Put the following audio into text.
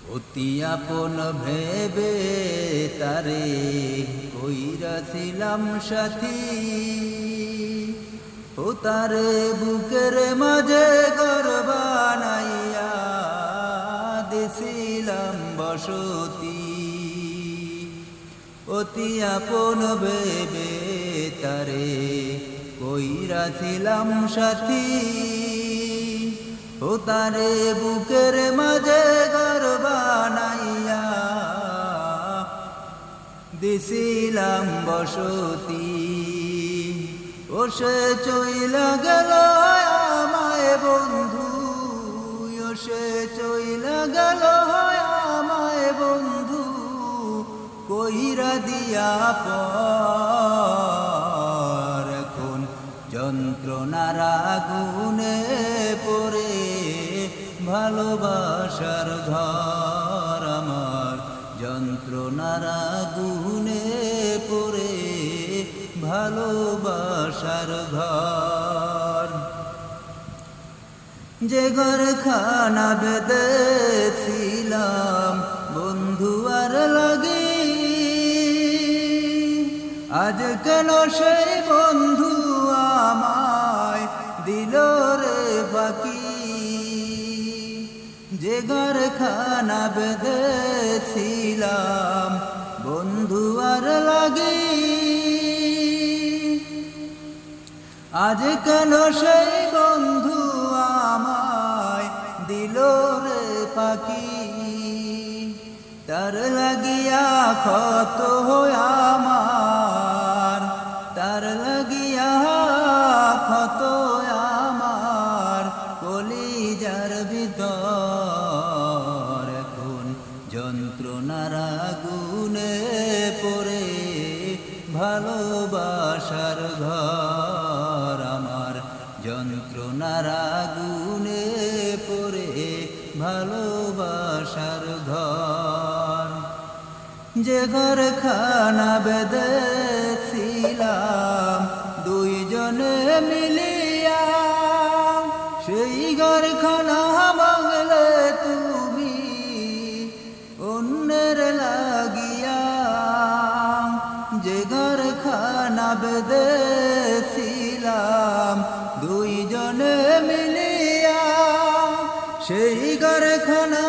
অতি আপন ভেবে তারে কইরাছিলাম সাথী, ও তারে বুকের মাঝে ঘর বানাইয়া দিছিলাম বসতি। অতি আপন ভেবে তারে কইরাছিলাম সাথী, ও তারে বুকের মাঝে ঘর বানাইয়া দিছিলাম বসতি। ও সে চইলা গেল আমায় বন্ধু, ও সে চইলা গেল আমায় বন্ধু, কইরা দিয়া পর এখন যন্ত্রণার আগুনে পড়ে ভালোবাসার ঘর আমার, যন্ত্রণার আগুনে পড়ে ভালোবাসার ঘর। যে ঘর খানা বেঁধেছিলাম বন্ধু আর লাগি, আজ কেন সেই বন্ধু আমায় দিল রে বাকি। যে ঘর খানা বেঁধেছিলাম বন্ধু আর লাগি, আজ কেন সেই বন্ধু আমায় দিল রে পাখি। তার লাগিয়া ক্ষত আমার, তার লাগিয়া ক্ষত আমার কলিজার ভিতর, এখন যন্ত্রণার আগুনে পড়ে ভালোবাসার ঘর আমার, যন্ত্রণার আগুনে পড়ে ভালোবাসার ঘর। যে ঘর খানা বেঁধেছিলাম দুইজনে মিলিয়া, সেই ঘর খানা ভাঙলে তুমি অন্যের লাগিয়া। যে ঘর খানা বেঁধেছিলাম দুইজনে মিলিয়া, সেই ঘর খানা